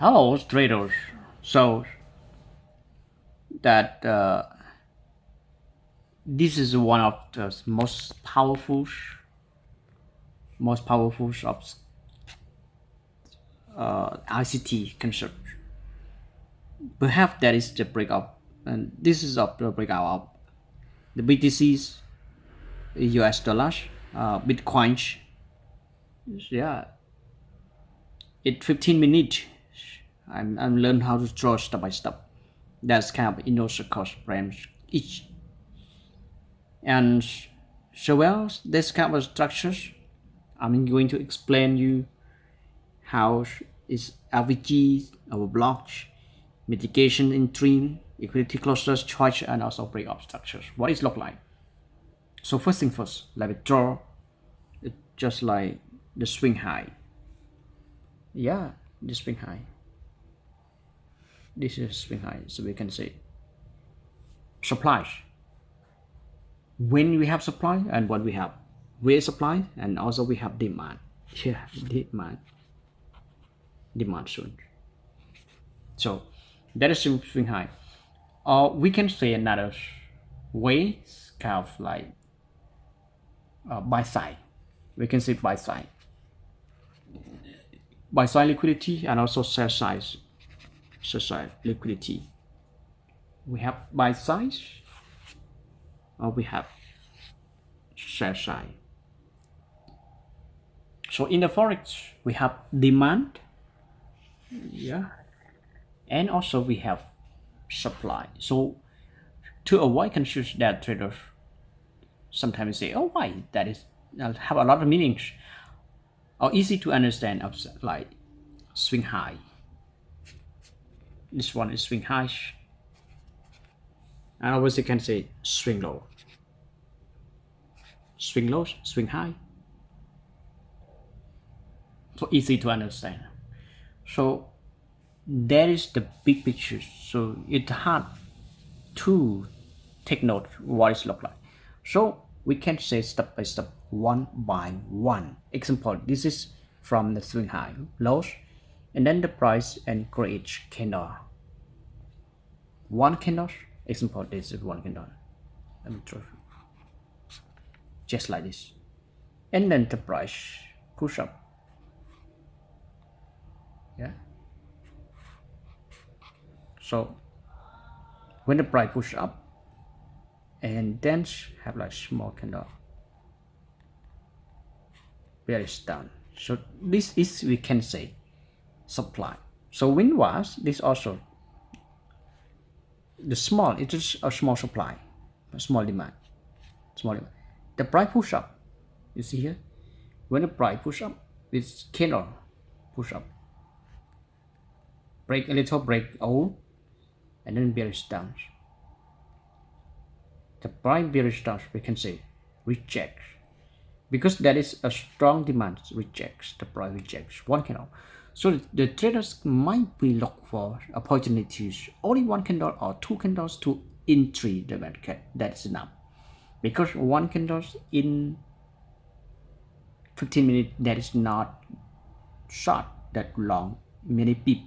Hello, traders. So that this is one of the most powerful of ICT concept. Perhaps that is the breakout, and this is of the breakout of the BTCs, US dollars, Bitcoins. Yeah, in 15 minutes, I'm learn how to draw step by step. That's kind of inner circles frames each, and so well this kind of structures. I'm going to explain you how is LVG, our block, mitigation in stream, equity clusters, charge, and also breakup structures. What it look like? So first thing first, let me draw it just like the swing high. Yeah, the swing high. This is swing high, so we can say supply. When we have supply and when we have where supply and also we have demand. Yeah, demand soon. So that is swing high. Or we can say another way, kind of like buy side. We can say buy side liquidity and also sell side liquidity. We have buy side or we have sell side. So in the forex we have demand, yeah, and also we have supply. So to avoid confusion that traders sometimes say, oh, why that is have a lot of meanings or easy to understand of like swing high. This one is swing high, and always you can say swing low, swing low, swing high. So easy to understand. So that is the big picture. So it's hard to take note what it look like. So we can say step by step, one by one. Example, this is from the swing high, lows, and then the price and create candle. One candle. Example, this is one candle. Let me draw just like this, and then the price push up. Yeah. So when the price push up and then have like small candle where it's down. So this is we can say supply. So when was this also the small, it is a small supply, a small demand, small demand. The price push up, you see here, when the price push up, it's candle push up, break a little, break out, and then bearish down. The price bearish down, we can say reject, because that is a strong demand, rejects, the price rejects one candle. So the traders might be look for opportunities, only one candle or two candles to entry the market. That's enough, because one candle in 15 minutes, that is not short that long, many pip,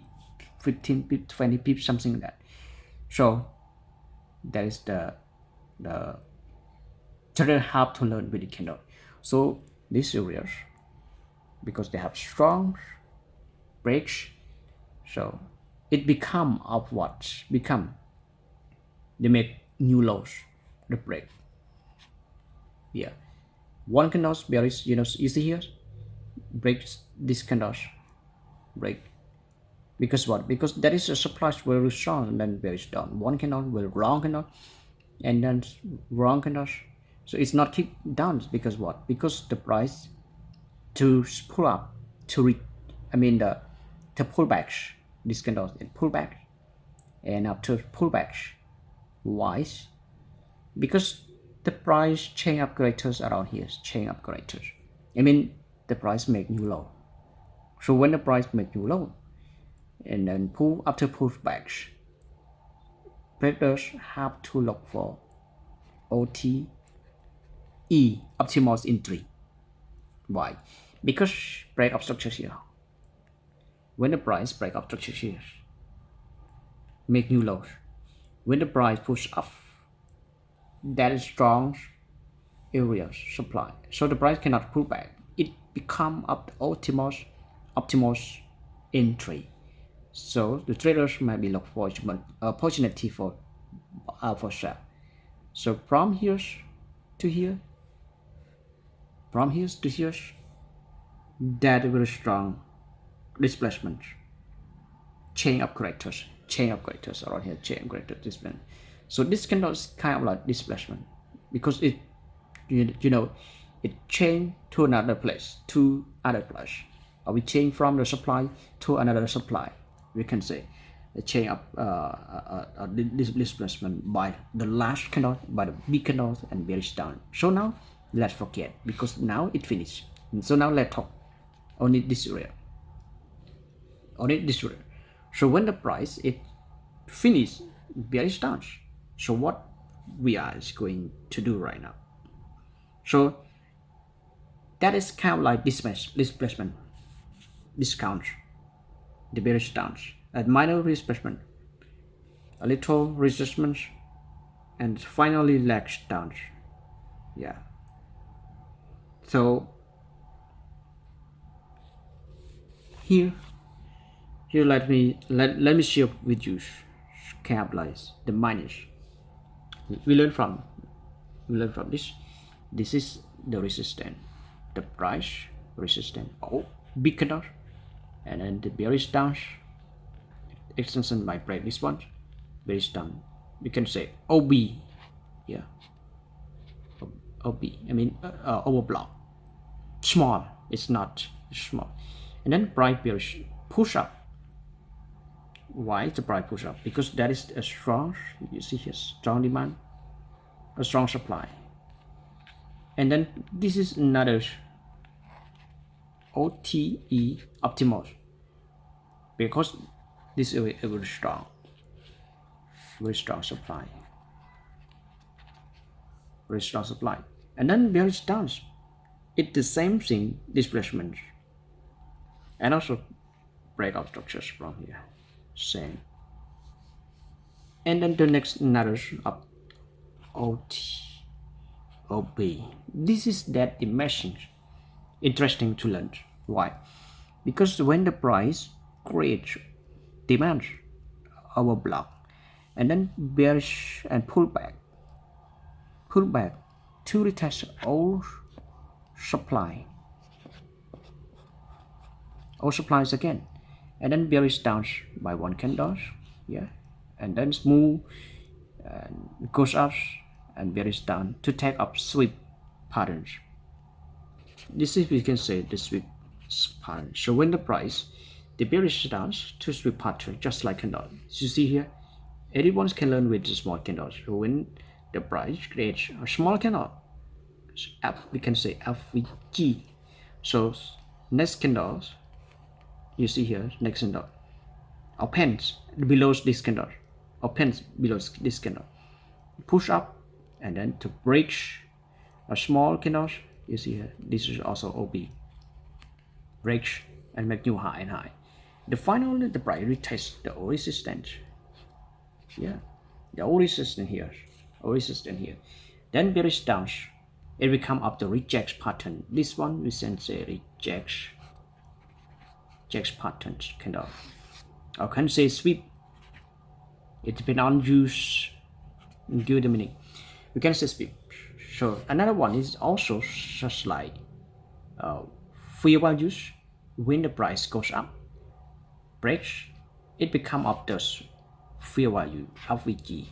15 pip, 20 pip, something like that. So that is the trader have to learn with the candle. So these areas, because they have strong breaks, so it become of what become, they make new lows, the break. Yeah, one candles bearish, you see here, breaks this candles, break, because what, because that is a supply very strong and then bearish down, one candle will wrong candle and then wrong candles. So it's not keep down, because what, because the price to pull up, to the pullbacks, this candles and pullback, and after pullbacks, why? Because the price chain upgraders around here, chain upgraders, the price make new low. So when the price make new low and then pull after pullbacks, traders have to look for OTE, optimal entry. Why? Because breakup structures here, when the price break up structure here, make new lows. When the price push up, that is strong area supply. So the price cannot pull back. It become up the optimal entry. So the traders might be look for opportunity for sell. So from here to here, from here to here, that very strong displacement. Chain of characters around here, chain of characters displacement. So this kind of like displacement because it you know it change to another place, or we change from the supply to another supply. We can say the chain of displacement by the last candle, by the big candles and bearish down. So now let's forget because now it finished. So now let's talk only this area. So when the price it finish bearish down, so what we are is going to do right now. So that is kind of like displacement, discount, the bearish downs, a minor displacement, a little resistance, and finally legs down. Yeah. So here let me share with you capitalize the minus. We learn from this. This is the resistance, the price resistance. Oh, big candle, and then the bearish down. Extension might break this one, bearish down. We can say OB, yeah, OB. I mean overblock, small. It's not small, and then price bearish push up. Why the price push up? Because that is a strong, you see here, strong demand, a strong supply. And then this is another OTE optimal because this is a very strong supply, very strong supply. And then bearish down, it's the same thing, displacement, and also breakout structures from here. Same. And then the next another up OB. This is that imagine interesting to learn. Why? Because when the price creates demand our block and then bearish and pull back to retest all supplies again, and then bearish down by one candle, yeah, and then smooth and goes up and bearish down to take up sweep patterns. This is, we can say, the sweep pattern. So when the price the bearish down to sweep pattern just like candle, you see here, everyone can learn with the small candles. So when the price creates a small candle, we can say FVG. So next candles, you see here, next candle opens below this candle, opens below this candle, push up and then to break a small candle. You see here, this is also OB, breaks and make new high and high. The finally the price retest the old resistance, yeah, the old resistance here, then bearish down, it will come up the reject pattern. This one we can say reject patterns candle, or can say sweep. It depends on use the meaning. We can say sweep. So another one is also just like fair values. When the price goes up, breaks, it become up the fair value FVG.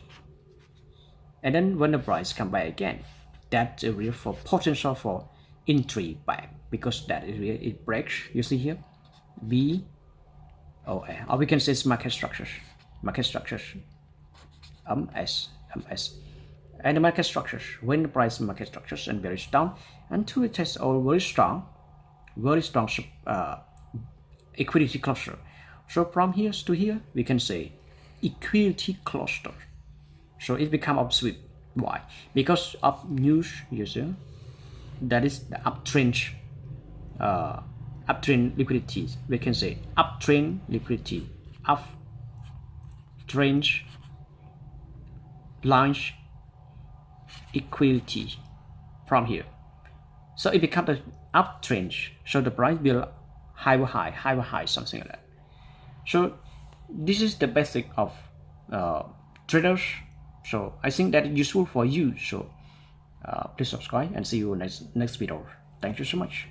And then when the price come back again, that's a real for potential for entry back, because that is where it breaks. You see here, BOA, or we can say it's market structures, MS. And the market structures, when the price market structures and bearish down until it has all very strong equity cluster. So from here to here, we can say equity cluster. So it become upsweep. Why? Because up news, you see, that is the uptrend uptrend liquidity. We can say uptrend liquidity, uptrend launch equity from here. So it becomes an uptrend, so the price will higher high, something like that. So this is the basic of traders. So I think that is useful for you. So please subscribe and see you next video. Thank you so much.